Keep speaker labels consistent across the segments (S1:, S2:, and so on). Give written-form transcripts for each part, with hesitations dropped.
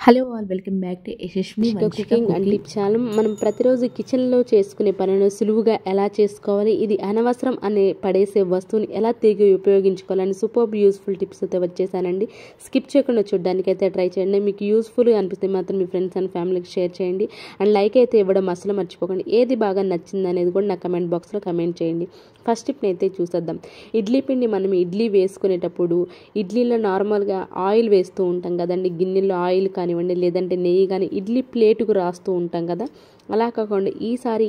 S1: Hello all welcome back to Yashasvi
S2: cooking and tip channel. మనం ప్రతిరోజు కిచెన్లో చేసుకునే పనులను సులువుగా ఎలా చేసుకోవాలి, ఇది అనవసరం అనే పడేసే వస్తువుని ఎలా తిరిగి ఉపయోగించుకోవాలని సూపర్ యూస్ఫుల్ టిప్స్ అయితే వచ్చేసానండి. స్కిప్ చేయకుండా చూడడానికి అయితే ట్రై చేయండి. మీకు యూస్ఫుల్గా అనిపిస్తే మాత్రం మీ ఫ్రెండ్స్ అండ్ ఫ్యామిలీకి షేర్ చేయండి. అండ్ లైక్ అయితే ఇవ్వడం అసలు మర్చిపోకండి. ఏది బాగా నచ్చింది అనేది కూడా నా కమెంట్ బాక్స్లో కమెంట్ చేయండి. ఫస్ట్ టిప్ని అయితే చూసేద్దాం. ఇడ్లీ పిండి మనం ఇడ్లీ వేసుకునేటప్పుడు ఇడ్లీలో నార్మల్గా ఆయిల్ వేస్తూ ఉంటాం కదండి. గిన్నెలో ఆయిల్ కానివ్వండి, లేదంటే నెయ్యి కానీ ఇడ్లీ ప్లేటుకు రాస్తూ ఉంటాం కదా. అలా కాకుండా ఈసారి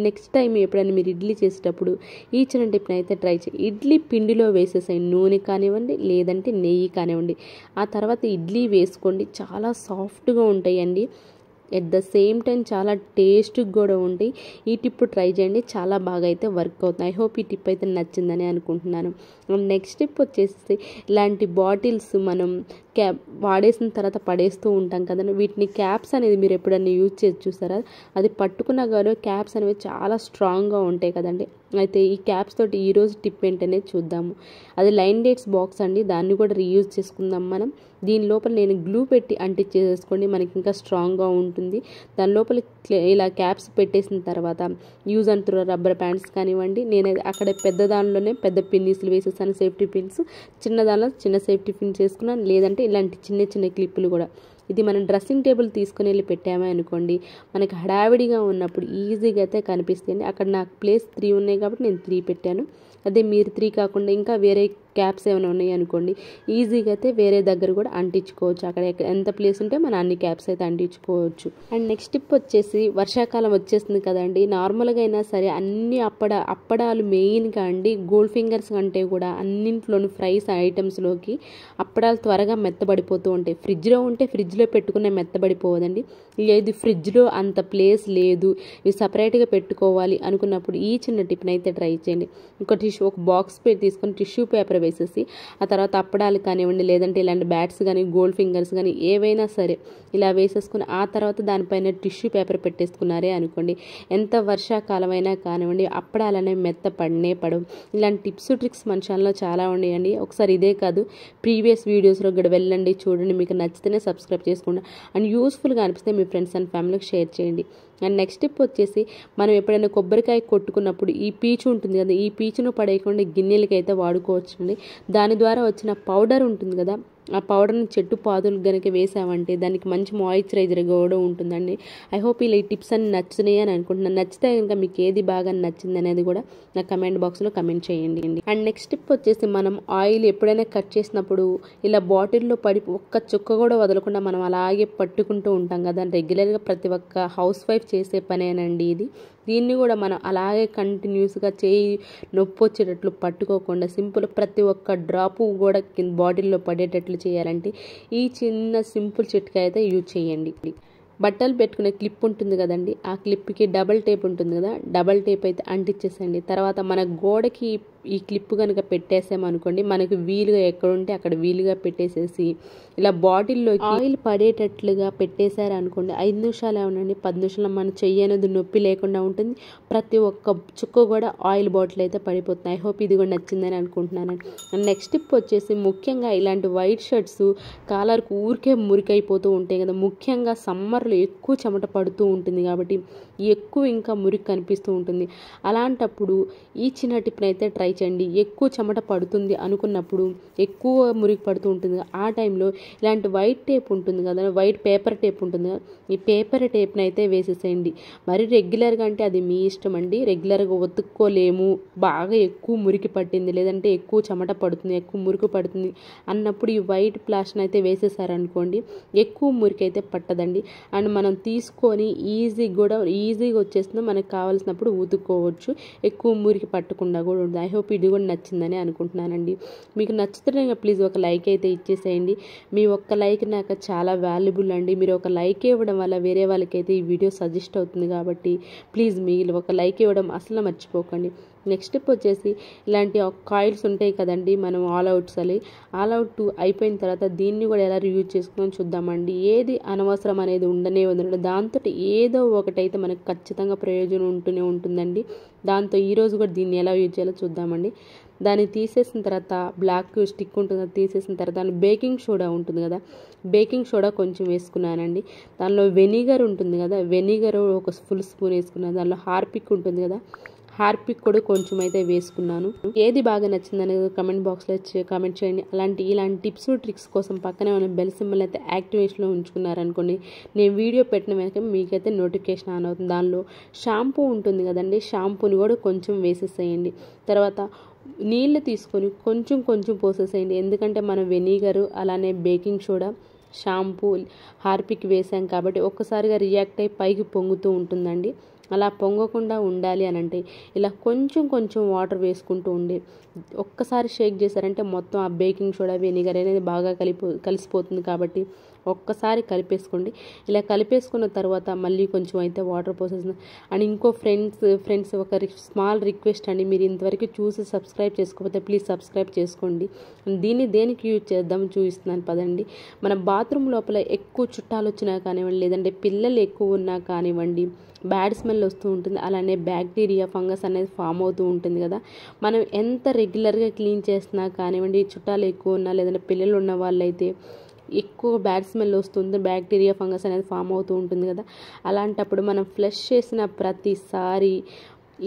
S2: నెక్స్ట్ టైం ఎప్పుడైనా మీరు ఇడ్లీ చేసేటప్పుడు ఈ చిన్న టిప్ని అయితే ట్రై చేయండి. ఇడ్లీ పిండిలో వేసేసాయి నూనె కానివ్వండి, లేదంటే నెయ్యి కానివ్వండి. ఆ తర్వాత ఇడ్లీ వేసుకోండి, చాలా సాఫ్ట్గా ఉంటాయండి. ఎట్ ద సేమ్ టైం చాలా టేస్ట్గా కూడా ఉంటాయి. ఈ టిప్ ట్రై చేయండి, చాలా బాగా అయితే వర్క్ అవుతుంది. ఐ హోప్ ఈ టిప్ అయితే నచ్చిందని అనుకుంటున్నాను. నెక్స్ట్ టిప్ వచ్చేసి ఇలాంటి బాటిల్స్ మనం వాడేసిన తర్వాత పడేస్తూ ఉంటాం కదండి. వీటిని క్యాప్స్ అనేది మీరు ఎప్పుడైనా యూజ్ చేసి చూసారా? అది పట్టుకున్నా కానీ క్యాప్స్ అనేవి చాలా స్ట్రాంగ్గా ఉంటాయి కదండి. అయితే ఈ క్యాప్స్ తోటి ఈరోజు టిప్ ఏంటనేది చూద్దాము. అది లైన్ డేట్స్ బాక్స్ అండి, దాన్ని కూడా రీయూజ్ చేసుకుందాం మనం. దీని లోపల నేను గ్లూ పెట్టి అంటించేసుకోండి, మనకి ఇంకా స్ట్రాంగ్గా ఉంటుంది. దాని లోపల ఇలా క్యాప్స్ పెట్టేసిన తర్వాత use and throw rubber pants కానివ్వండి, నేను అక్కడ పెద్ద దానిలోనే పెద్ద పిన్నీస్లు వేసేసాను, సేఫ్టీ పిన్స్. చిన్న దానిలో చిన్న సేఫ్టీ పిన్స్ వేసుకున్నాను, లేదంటే ఇలాంటి చిన్న చిన్న క్లిప్పులు కూడా. ఇది మనం డ్రెస్సింగ్ టేబుల్ తీసుకుని వెళ్ళి పెట్టామే అనుకోండి, మనకి హడావిడిగా ఉన్నప్పుడు ఈజీగా అయితే కనిపిస్తుంది. అక్కడ నాకు ప్లేస్ 3 ఉన్నాయి కాబట్టి నేను 3 పెట్టాను. అదే మీరు 3 కాకుండా ఇంకా వేరే క్యాప్స్ ఏమైనా ఉన్నాయి అనుకోండి, ఈజీగా అయితే వేరే దగ్గర కూడా అంటించుకోవచ్చు. అక్కడ ఎంత ప్లేస్ ఉంటే మనం అన్ని క్యాప్స్ అయితే అంటించుకోవచ్చు. అండ్ నెక్స్ట్ టిప్ వచ్చేసి, వర్షాకాలం వచ్చేస్తుంది కదండి. నార్మల్గా అయినా సరే అన్ని అప్పడాలు మెయిన్గా అండి, గోల్డ్ ఫింగర్స్ కంటే కూడా అన్నింట్లోనూ ఫ్రైస్ ఐటమ్స్లోకి అప్పడాలు త్వరగా మెత్తబడిపోతూ ఉంటాయి. ఫ్రిడ్జ్లో ఉంటే ఫ్రిడ్జ్లో పెట్టుకునే మెత్తబడిపోవదండి. లేదు ఫ్రిడ్జ్లో అంత ప్లేస్ లేదు, ఇవి సపరేట్గా పెట్టుకోవాలి అనుకున్నప్పుడు ఈ చిన్న టిప్ని అయితే ట్రై చేయండి. ఒక బాక్స్ తీసుకొని టిష్యూ పేపర్ వేసేసి ఆ తర్వాత అప్పడాలు కానివ్వండి, లేదంటే ఇలాంటి బ్యాట్స్ కానీ గోల్డ్ ఫింగర్స్ కానీ ఏవైనా సరే ఇలా వేసేసుకుని ఆ తర్వాత దానిపైన టిష్యూ పేపర్ పెట్టేసుకున్నారే అనుకోండి, ఎంత వర్షాకాలం అయినా కానివ్వండి అప్పడాలనే మెత్త పడవు. ఇలాంటి టిప్స్ ట్రిక్స్ మన ఛానల్లో చాలా ఉన్నాయండి. ఒకసారి ఇదే కాదు, ప్రీవియస్ వీడియోస్లో కూడా వెళ్ళండి, చూడండి. మీకు నచ్చితేనే సబ్స్క్రైబ్ చేసుకోండి. అండ్ యూస్ఫుల్గా అనిపిస్తే మీ ఫ్రెండ్స్ అండ్ ఫ్యామిలీకి షేర్ చేయండి. అండ్ నెక్స్ట్ టిప్ వచ్చేసి, మనం ఎప్పుడైనా కొబ్బరికాయ కొట్టుకున్నప్పుడు ఈ పీచు ఉంటుంది కదా, ఈ పీచును పడేయకుండా గిన్నెలకి అయితే వాడుకోవచ్చండి. దాని ద్వారా వచ్చిన పౌడర్ ఉంటుంది కదా, ఆ పౌడర్ని చెట్టు పాదులు కనుక వేసామంటే దానికి మంచి మాయిశ్చరైజర్ కూడా ఉంటుందండి. ఐ హోప్ ఇలా ఈ టిప్స్ అన్ని నచ్చుతున్నాయి అని అనుకుంటున్నాను. నచ్చితే కనుక మీకు ఏది బాగా నచ్చింది అనేది కూడా నా కమెంట్ బాక్స్లో కమెంట్ చేయండి. అండ్ నెక్స్ట్ టిప్ వచ్చేసి, మనం ఆయిల్ ఎప్పుడైనా కట్ చేసినప్పుడు ఇలా బాటిల్లో పడి ఒక్క చుక్క కూడా వదలకుండా మనం అలాగే పట్టుకుంటూ ఉంటాం కదా. రెగ్యులర్గా ప్రతి ఒక్క హౌస్ వైఫ్ చేసే పనేనండి ఇది. దీన్ని కూడా మనం అలాగే కంటిన్యూస్గా చేయి నొప్పి వచ్చేటట్లు పట్టుకోకుండా సింపుల్ ప్రతి ఒక్క డ్రాపు కూడా బాటిల్లో పడేటట్లు చేయాలంటే ఈ చిన్న సింపుల్ చిట్కా అయితే యూజ్ చేయండి. బట్టలు పెట్టుకునే క్లిప్ ఉంటుంది కదండి, ఆ క్లిప్కి డబల్ టేప్ ఉంటుంది కదా, డబల్ టేప్ అయితే అంటించేసండి. తర్వాత మన గోడకి ఈ క్లిప్ కనుక పెట్టేసామనుకోండి, మనకు వీలుగా ఎక్కడుంటే అక్కడ వీలుగా పెట్టేసేసి ఇలా బాటిల్లో ఆయిల్ పడేటట్లుగా పెట్టేశారు అనుకోండి, 5 నిమిషాలు ఏమనండి 10 నిమిషాలు మన చెయ్యి అనేది నొప్పి లేకుండా ఉంటుంది. ప్రతి ఒక్క చుక్క కూడా ఆయిల్ బాటిల్ అయితే పడిపోతుంది. ఐ హోప్ ఇది కూడా నచ్చిందని అనుకుంటున్నాను. నెక్స్ట్ టిప్ వచ్చేసి, ముఖ్యంగా ఇలాంటి వైట్ షర్ట్స్ కాలర్కు ఊరికే మురికైపోతూ ఉంటాయి కదా, ముఖ్యంగా సమ్మర్లో ఎక్కువ చెమట పడుతూ ఉంటుంది కాబట్టి ఎక్కువ ఇంకా మురికి కనిపిస్తూ ఉంటుంది. అలాంటప్పుడు ఈ చిన్న టిప్ని అయితే ట్రై చేయండి. ఎక్కువ చెమట పడుతుంది అనుకున్నప్పుడు, ఎక్కువ మురికి పడుతూ ఉంటుంది, ఆ టైంలో ఇలాంటి వైట్ టేప్ ఉంటుంది కదా, వైట్ పేపర్ టేప్ ఉంటుంది కదా, ఈ పేపర్ టేప్ని అయితే వేసేసేయండి. మరి రెగ్యులర్గా అంటే అది మీ ఇష్టం అండి. రెగ్యులర్గా ఉతుక్కోలేము, బాగా ఎక్కువ మురికి పట్టింది, లేదంటే ఎక్కువ చెమట పడుతుంది, ఎక్కువ మురికి పడుతుంది అన్నప్పుడు ఈ వైట్ ప్లాస్టర్ని అయితే వేసేసారనుకోండి, ఎక్కువ మురికి అయితే పట్టదండి. అండ్ మనం తీసుకొని ఈజీగా వచ్చేస్తుంది, మనకు కావాల్సినప్పుడు ఉతుక్కోవచ్చు, ఎక్కువ మురికి పట్టకుండా కూడా ఉంటుంది. ఐ హోప్ ఇది కూడా నచ్చిందని అనుకుంటున్నానండి. మీకు నచ్చితే ప్లీజ్ ఒక లైక్ అయితే ఇచ్చేసేయండి. మీ ఒక్క లైక్ నాకు చాలా వాల్యుబుల్ అండి. మీరు ఒక లైక్ ఇవ్వడం వల్ల వేరే వాళ్ళకైతే ఈ వీడియో సజెస్ట్ అవుతుంది కాబట్టి ప్లీజ్ మీరు ఒక లైక్ ఇవ్వడం అసలు మర్చిపోకండి. నెక్స్ట్ టిప్ వచ్చేసి, ఇలాంటి కాయిల్స్ ఉంటాయి కదండి, మనం ఆల్ అవుట్ అయిపోయిన తర్వాత దీన్ని కూడా ఎలా యూజ్ చేసుకొని చూద్దామండి. ఏది అనవసరం అనేది ఉండనే వదలదు, దాంతో ఏదో ఒకటైతే మనకు ఖచ్చితంగా ప్రయోజనం ఉంటూనే ఉంటుందండి. దాంతో ఈరోజు కూడా దీన్ని ఎలా యూజ్ చేయాలో చూద్దామండి. దాన్ని తీసేసిన తర్వాత బ్లాక్ స్టిక్ ఉంటుంది కదా, తీసేసిన తర్వాత దాని బేకింగ్ సోడా ఉంటుంది కదా, బేకింగ్ సోడా కొంచెం వేసుకున్నానండి. దానిలో వెనిగర్ ఉంటుంది కదా, వెనిగర్ ఒక ఫుల్ స్పూన్ వేసుకున్నాను. దానిలో హార్పిక్ ఉంటుంది కదా, హార్పిక్ కూడా కొంచెం అయితే వేసుకున్నాను. ఏది బాగా నచ్చిందనేది కమెంట్ బాక్స్లో కామెంట్ చేయండి. ఇలాంటి టిప్స్ ట్రిక్స్ కోసం పక్కనే ఉన్న బెల్ సింబల్ అయితే యాక్టివేషన్లో ఉంచుకున్నారనుకోండి, నేను వీడియో పెట్టిన వెనక మీకైతే నోటిఫికేషన్ ఆన్ అవుతుంది. దానిలో షాంపూ ఉంటుంది కదండి, షాంపూని కూడా కొంచెం వేసేసేయండి. తర్వాత నీళ్ళు తీసుకొని కొంచెం కొంచెం పోసేసేయండి. ఎందుకంటే మనం వెనిగరు అలానే బేకింగ్ సోడా షాంపూ హార్పిక్ వేసాం కాబట్టి ఒక్కసారిగా రియాక్ట్ అయ్యి పైకి పొంగుతూ ఉంటుందండి. అలా పొంగకుండా ఉండాలి అని అంటే ఇలా కొంచెం కొంచెం వాటర్ వేసుకుంటూ ఉండి ఒక్కసారి షేక్ చేశారంటే మొత్తం ఆ బేకింగ్ సోడా వెనిగర్ అనేది బాగా కలిసిపోతుంది. కాబట్టి ఒక్కసారి కలిపేసుకోండి. ఇలా కలిపేసుకున్న తర్వాత మళ్ళీ కొంచెం అయితే వాటర్ పోసేసిన. అండ్ ఇంకో ఫ్రెండ్స్ ఒక స్మాల్ రిక్వెస్ట్ అండి, మీరు ఇంతవరకు చూసి సబ్స్క్రైబ్ చేసుకోకపోతే ప్లీజ్ సబ్స్క్రైబ్ చేసుకోండి. దీన్ని దేనికి యూజ్ చేద్దాం చూపిస్తున్నాను పదండి. మన బాత్రూమ్ లోపల ఎక్కువ చుట్టాలు వచ్చినా కానివ్వండి, లేదంటే పిల్లలు ఎక్కువ ఉన్నా కానివ్వండి, బ్యాడ్ స్మెల్ వస్తూ ఉంటుంది. అలానే బ్యాక్టీరియా ఫంగస్ అనేది ఫామ్ అవుతూ ఉంటుంది కదా. మనం ఎంత రెగ్యులర్గా క్లీన్ చేసినా కానివ్వండి, చుట్టాలు ఎక్కువ ఉన్నా లేదంటే పిల్లలు ఉన్న వాళ్ళైతే ఎక్కువ బ్యాడ్ స్మెల్ వస్తుంది, బ్యాక్టీరియా ఫంగస్ అనేది ఫామ్ అవుతూ ఉంటుంది కదా. అలాంటప్పుడు మనం ఫ్లష్ చేసిన ప్రతిసారి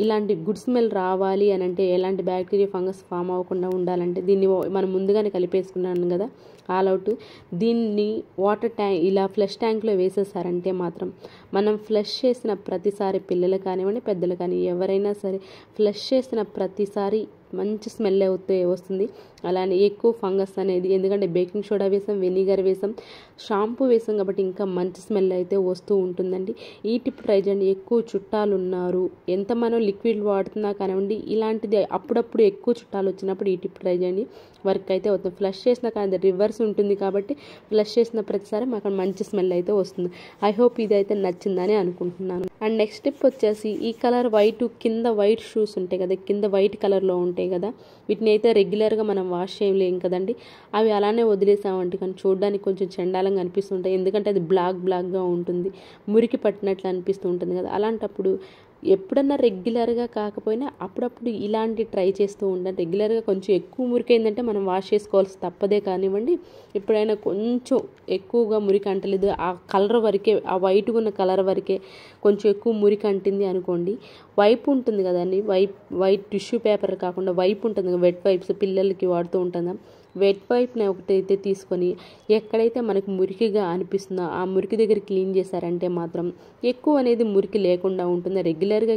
S2: ఇలాంటి గుడ్ స్మెల్ రావాలి అని అంటే, ఎలాంటి బ్యాక్టీరియా ఫంగస్ ఫామ్ అవ్వకుండా ఉండాలంటే దీన్ని మనం ముందుగానే కలిపేసుకున్నాను కదా ఆల్ అవుట్. దీన్ని వాటర్ ట్యాంక్ ఇలా ఫ్లష్ ట్యాంక్లో వేసేసారంటే మాత్రం మనం ఫ్లష్ చేసిన ప్రతిసారి పిల్లలు కానివ్వండి పెద్దలు కానీ ఎవరైనా సరే ఫ్లష్ చేసిన ప్రతిసారి మంచి స్మెల్ అయితే వస్తుంది. అలానే ఎక్కువ ఫంగస్ అనేది, ఎందుకంటే బేకింగ్ సోడా వేసాం, వెనిగర్ వేసాం, షాంపూ వేసాం కాబట్టి ఇంకా మంచి స్మెల్ అయితే వస్తూ ఉంటుందండి. ఈ టిప్ ట్రై చేయండి. ఎక్కువ చుట్టాలు ఉన్నారు, ఎంత మనం లిక్విడ్ వాడుతున్నా కానివ్వండి, ఇలాంటిది అప్పుడప్పుడు ఎక్కువ చుట్టాలు వచ్చినప్పుడు ఈ టిప్ ట్రై చేయండి, వర్క్ అయితే అవుతుంది. ఫ్లష్ చేసిన కానీ రివర్స్ ఉంటుంది కాబట్టి ఫ్లష్ చేసిన ప్రతిసారి మాకు మంచి స్మెల్ అయితే వస్తుంది. ఐ హోప్ ఇది అయితే నచ్చిందని అనుకుంటున్నాను. అండ్ నెక్స్ట్ టిప్ వచ్చేసి ఈ కలర్ వైట్, కింద వైట్ షూస్ ఉంటాయి కదా, కింద వైట్ కలర్లో ఉంటాయి కదా, వీటిని అయితే రెగ్యులర్గా మనం వాష్ చేయలేం కదండి. అవి అలానే వదిలేసామంటే కానీ చూడడానికి కొంచెం చండాలంగా అనిపిస్తుంటాయి. ఎందుకంటే అది బ్లాక్గా ఉంటుంది, మురికి పట్టినట్లు అనిపిస్తూ ఉంటుంది కదా. అలాంటప్పుడు ఎప్పుడన్నా రెగ్యులర్గా కాకపోయినా అప్పుడప్పుడు ఇలాంటి ట్రై చేస్తూ ఉంటాను. రెగ్యులర్గా కొంచెం ఎక్కువ మురికి అయిందంటే మనం వాష్ చేసుకోవాల్సి తప్పదే కానివ్వండి. ఎప్పుడైనా కొంచెం ఎక్కువగా మురికి అంటలేదు, ఆ కలర్ వరకే, ఆ వైట్గా ఉన్న కలర్ వరకే కొంచెం ఎక్కువ మురికి అంటింది అనుకోండి, వైప్ ఉంటుంది కదండి, వైట్ టిష్యూ పేపర్ కాకుండా వైప్ ఉంటుంది కదా, వెట్ వైప్స్ పిల్లలకి వాడుతూ ఉంటాం. వెట్ వైప్ని ఒకటైతే తీసుకొని ఎక్కడైతే మనకు మురికిగా అనిపిస్తుందో ఆ మురికి దగ్గర క్లీన్ చేశారంటే మాత్రం ఎక్కువ అనేది మురికి లేకుండా ఉంటుంది. రెగ్యులర్గా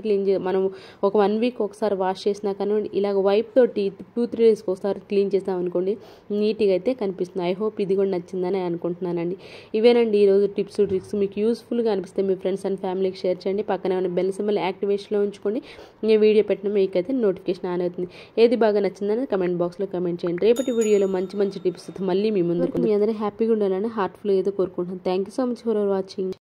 S2: మనం ఒక 1 వీక్ ఒకసారి వాష్ చేసినా కానీ ఇలాగ వైప్ తోటి 2-3 డేస్కి ఒకసారి క్లీన్ చేసామనుకోండి నీట్గా అయితే కనిపిస్తుంది. ఐ హోప్ ఇది కూడా నచ్చిందని అనుకుంటున్నానండి. ఇవేనండి ఈరోజు టిప్స్ ట్రిక్స్. మీకు యూస్ఫుల్గా అనిపిస్తే మీ ఫ్రెండ్స్ అండ్ ఫ్యామిలీకి షేర్ చేయండి. పక్కనే ఉన్న బెల్ సింబల్ యాక్టివేషన్లో ఉంచుకోండి. నేను వీడియో పెట్టిన మీకైతే నోటిఫికేషన్ ఆన్ అవుతుంది. ఏది బాగా నచ్చిందని కమెంట్ బాక్స్లో కమెంట్ చేయండి. రేపటి వీడియోలో మంచి టిప్స్ మళ్ళీ మీ ముందుకు. మీ అందరూ హ్యాపీగా ఉండాలని హార్ట్ఫుల్గా అయితే కోరుకుంటున్నాను. Thank you so much for watching.